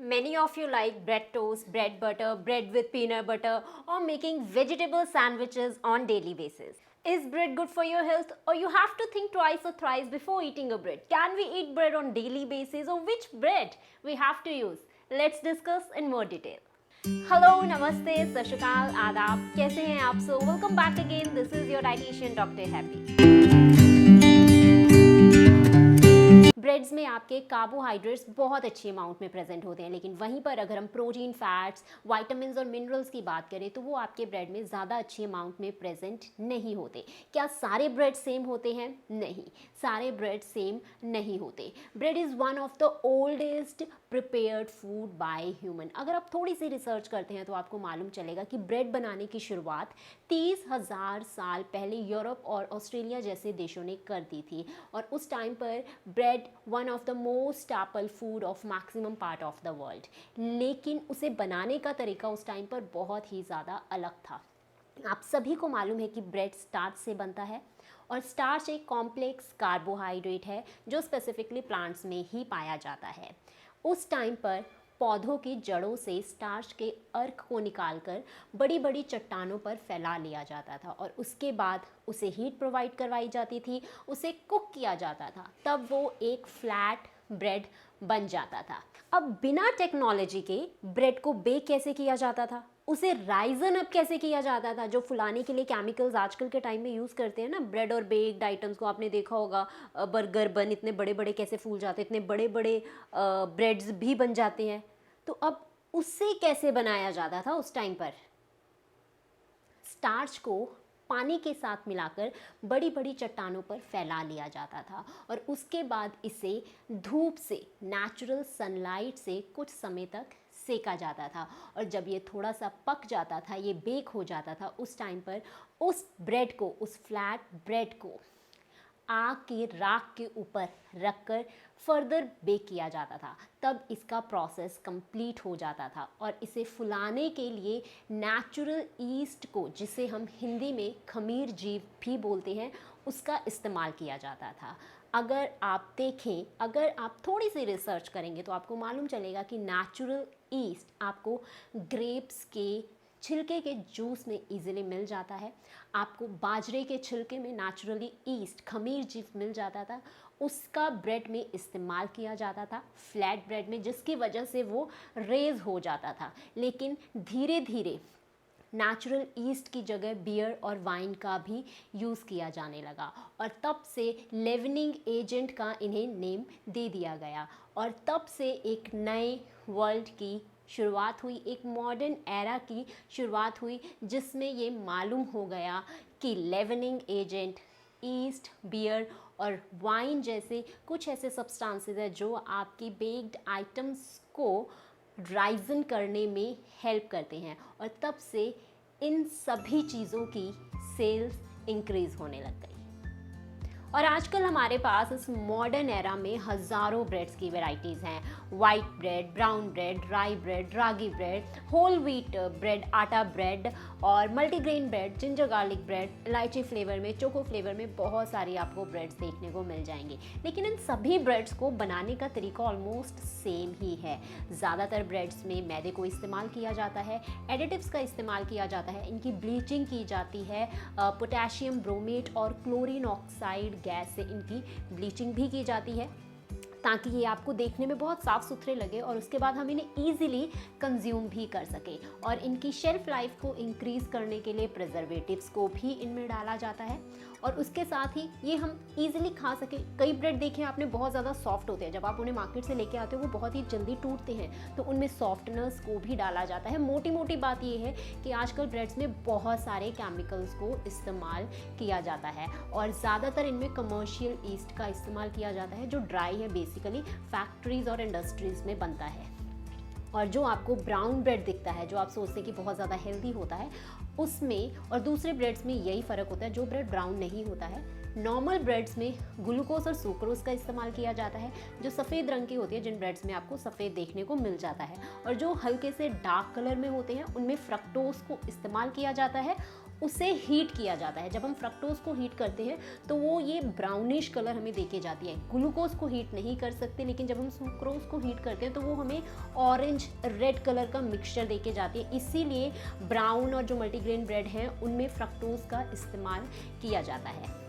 Many of you like bread toast, bread butter, bread with peanut butter, or making vegetable sandwiches on daily basis. Is bread good for your health, or you have to think twice or thrice before eating a bread? Can we eat bread on daily basis, or which bread we have to use? Let's discuss in more detail. Hello, namaste, सत श्री अकाल, आदाब, कैसे हैं आप? So welcome back again. This is your dietitian Dr. Happy. Breads में आपके carbohydrates बहुत अच्छी अमाउंट में प्रेजेंट होते हैं, लेकिन वहीं पर अगर हम प्रोटीन, फैट्स, विटामिन्स और मिनरल्स की बात करें तो वो आपके ब्रेड में ज़्यादा अच्छी अमाउंट में प्रेजेंट नहीं होते। क्या सारे ब्रेड सेम होते हैं? नहीं, सारे ब्रेड सेम नहीं होते। Bread is one of the oldest prepared food by human. अगर आप थोड़ी सी रिसर्च करते हैं तो आपको मालूम चलेगा कि ब्रेड बनाने की शुरुआत 30,000 साल पहले यूरोप और ऑस्ट्रेलिया जैसे देशों ने कर दी थी, और उस टाइम पर bread one of the most staple food of maximum part of the world. लेकिन उसे बनाने का तरीका उस टाइम पर बहुत ही ज़्यादा अलग था। आप सभी को मालूम है कि ब्रेड स्टार्च से बनता है, और स्टार्च एक कॉम्प्लेक्स कार्बोहाइड्रेट है जो स्पेसिफिकली प्लांट्स में ही पाया जाता है। उस टाइम पर पौधों की जड़ों से स्टार्च के अर्क को निकालकर बड़ी बड़ी चट्टानों पर फैला लिया जाता था, और उसके बाद उसे हीट प्रोवाइड करवाई जाती थी, उसे कुक किया जाता था, तब वो एक फ्लैट ब्रेड बन जाता था। अब बिना टेक्नोलॉजी के ब्रेड को बेक कैसे किया जाता था? उसे राइजन अप कैसे किया जाता था? जो फुलाने के लिए केमिकल्स आजकल के टाइम में यूज़ करते हैं ना, ब्रेड और बेक्ड आइटम्स को आपने देखा होगा, बर्गर बन इतने बड़े बड़े कैसे फूल जाते हैं, इतने बड़े बड़े ब्रेड्स भी बन जाते हैं। तो अब उससे कैसे बनाया जाता था उस टाइम पर? स्टार्च को पानी के साथ मिलाकर बड़ी बड़ी चट्टानों पर फैला लिया जाता था, और उसके बाद इसे धूप से, नेचुरल सनलाइट से कुछ समय तक सेका जाता था, और जब ये थोड़ा सा पक जाता था, ये बेक हो जाता था, उस टाइम पर उस ब्रेड को, उस फ्लैट ब्रेड को आग की राख के ऊपर रखकर फर्दर बेक किया जाता था। तब इसका प्रोसेस कंप्लीट हो जाता था, और इसे फुलाने के लिए नेचुरल ईस्ट को, जिसे हम हिंदी में खमीर जीव भी बोलते हैं, उसका इस्तेमाल किया जाता था। अगर आप देखें, अगर आप थोड़ी सी रिसर्च करेंगे तो आपको मालूम चलेगा कि नेचुरल ईस्ट आपको ग्रेप्स के छिलके के जूस में इजीली मिल जाता है, आपको बाजरे के छिलके में नेचुरली ईस्ट, खमीर जीव मिल जाता था, उसका ब्रेड में इस्तेमाल किया जाता था, फ्लैट ब्रेड में, जिसकी वजह से वो रेज हो जाता था। लेकिन धीरे धीरे नेचुरल ईस्ट की जगह बियर और वाइन का भी यूज़ किया जाने लगा, और तब से लेवनिंग एजेंट का इन्हें नेम दे दिया गया, और तब से एक नए वर्ल्ड की शुरुआत हुई, एक मॉडर्न एरा की शुरुआत हुई, जिसमें ये मालूम हो गया कि लेवनिंग एजेंट, ईस्ट, बियर और वाइन जैसे कुछ ऐसे सब्सटेंसेस हैं जो आपकी बेक्ड आइटम्स को राइजन करने में हेल्प करते हैं, और तब से इन सभी चीज़ों की सेल्स इंक्रीज़ होने लग गई। और आजकल हमारे पास इस मॉडर्न एरा में हज़ारों ब्रेड्स की वैरायटीज़ हैं। वाइट ब्रेड, ब्राउन ब्रेड, राई ब्रेड, रागी ब्रेड, होल व्हीट ब्रेड, आटा ब्रेड, और multigrain bread, ginger garlic bread, इलायची फ्लेवर में, चोको फ्लेवर में बहुत सारी आपको ब्रेड्स देखने को मिल जाएंगे। लेकिन इन सभी ब्रेड्स को बनाने का तरीका ऑलमोस्ट सेम ही है। ज़्यादातर ब्रेड्स में मैदे को इस्तेमाल किया जाता है, एडिटिव्स का इस्तेमाल किया जाता है, इनकी ब्लीचिंग की जाती है, पोटेशियम ब्रोमेट और क्लोरीन ऑक्साइड गैस से इनकी ब्लीचिंग भी की जाती है, ताकि ये आपको देखने में बहुत साफ़ सुथरे लगे, और उसके बाद हम इन्हें ईजिली कंज्यूम भी कर सकें। और इनकी शेल्फ लाइफ को इंक्रीज़ करने के लिए प्रिजर्वेटिव्स को भी इनमें डाला जाता है, और उसके साथ ही ये हम ईजिली खा सकें। कई ब्रेड देखे आपने बहुत ज़्यादा सॉफ्ट होते हैं, जब आप उन्हें मार्केट से लेके आते हो वो बहुत ही जल्दी टूटते हैं, तो उनमें सॉफ्टनेस को भी डाला जाता है। मोटी मोटी बात ये है कि आजकल ब्रेड्स में बहुत सारे केमिकल्स को इस्तेमाल किया जाता है, और ज़्यादातर इनमें कमर्शियल ईस्ट का इस्तेमाल किया जाता है, जो ड्राई है, बेसिकली फैक्ट्रीज़ और इंडस्ट्रीज़ में बनता है। और जो आपको ब्राउन ब्रेड दिखता है, जो आप सोचते हैं कि बहुत ज़्यादा हेल्दी होता है, उसमें और दूसरे ब्रेड्स में यही फ़र्क होता है, जो ब्रेड ब्राउन नहीं होता है। नॉर्मल ब्रेड्स में ग्लूकोज और सुक्रोज का इस्तेमाल किया जाता है, जो सफ़ेद रंग की होती है, जिन ब्रेड्स में आपको सफ़ेद देखने को मिल जाता है, और जो हल्के से डार्क कलर में होते हैं उनमें फ्रक्टोज को इस्तेमाल किया जाता है, उसे हीट किया जाता है। जब हम फ्रक्टोज को हीट करते हैं तो वो ये ब्राउनिश कलर हमें देके जाती है। ग्लूकोज को हीट नहीं कर सकते, लेकिन जब हम सुक्रोज को हीट करते हैं तो वो हमें ऑरेंज रेड कलर का मिक्सचर देके जाती है। इसीलिए ब्राउन और जो मल्टीग्रेन ब्रेड है उनमें फ्रक्टोज का इस्तेमाल किया जाता है।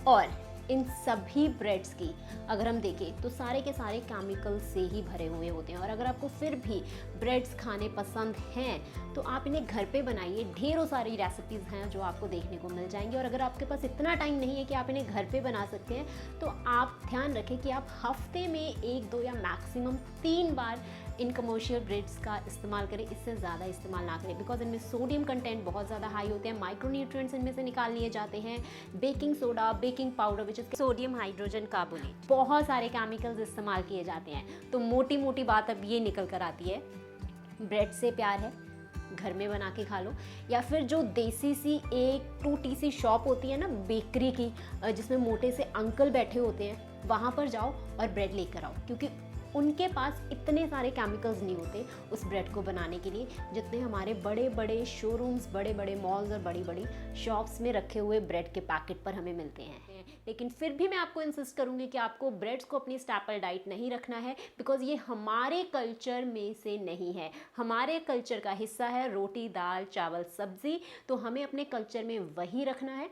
और इन सभी ब्रेड्स की अगर हम देखें तो सारे के सारे केमिकल से ही भरे हुए होते हैं। और अगर आपको फिर भी ब्रेड्स खाने पसंद हैं तो आप इन्हें घर पे बनाइए। ढेरों सारी रेसिपीज़ हैं जो आपको देखने को मिल जाएंगी। और अगर आपके पास इतना टाइम नहीं है कि आप इन्हें घर पे बना सकते हैं तो आप ध्यान रखें कि आप हफ्ते में 1-2 या maximum 3 bar in commercial breads का इस्तेमाल करें। इससे ज़्यादा इस्तेमाल ना करें, बिकॉज इनमें सोडियम कंटेंट बहुत ज़्यादा हाई होते हैं। माइक्रोन्यूट्रिएंट्स इनमें से निकाल लिए जाते हैं। Baking soda, baking powder which is sodium hydrogen carbonate, बहुत सारे केमिकल्स इस्तेमाल किए जाते हैं। तो मोटी मोटी बात अब ये निकल कर आती है, ब्रेड से प्यार है, घर में बना के खा लो। या फिर जो देसी सी एक टूटी सी शॉप होती है ना बेकरी की, जिसमें मोटे से अंकल बैठे होते हैं, वहाँ पर जाओ और ब्रेड लेकर आओ, क्योंकि उनके पास इतने सारे केमिकल्स नहीं होते उस ब्रेड को बनाने के लिए जितने हमारे बड़े बड़े शोरूम्स, बड़े बड़े मॉल्स और बड़ी बड़ी शॉप्स में रखे हुए ब्रेड के पैकेट पर हमें मिलते हैं। लेकिन फिर भी मैं आपको इंसिस्ट करूंगी कि आपको ब्रेड्स को अपनी स्टैपल डाइट नहीं रखना है, बिकॉज ये हमारे कल्चर में से नहीं है। हमारे कल्चर का हिस्सा है रोटी, दाल, चावल, सब्जी, तो हमें अपने कल्चर में वही रखना है।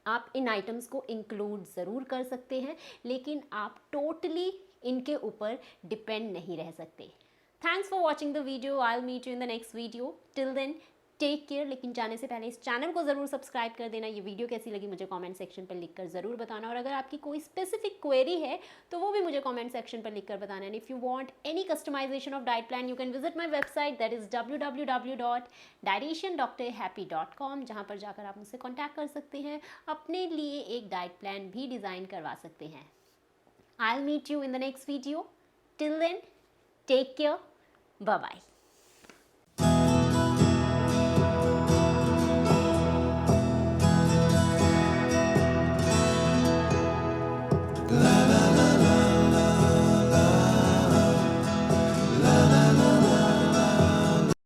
आप इन आइटम्स को इंक्लूड ज़रूर कर सकते हैं, लेकिन आप टोटली इनके ऊपर डिपेंड नहीं रह सकते। Thanks for watching the video. I will meet you in the next video. Till then take care. लेकिन जाने से पहले इस चैनल को ज़रूर सब्सक्राइब कर देना। ये वीडियो कैसी लगी मुझे कमेंट सेक्शन पर लिखकर ज़रूर बताना। और अगर आपकी कोई स्पेसिफिक क्वेरी है तो वो भी मुझे कमेंट सेक्शन पर लिखकर बताना। And if you want any customisation of diet plan, you can visit my website, that is www.dietitiandoctorhappy.com, जहाँ पर जाकर आप मुझसे कॉन्टैक्ट कर सकते हैं, अपने लिए एक डाइट प्लान भी डिज़ाइन करवा सकते हैं। I'll meet you in the next video. Till then, take care. Bye-bye.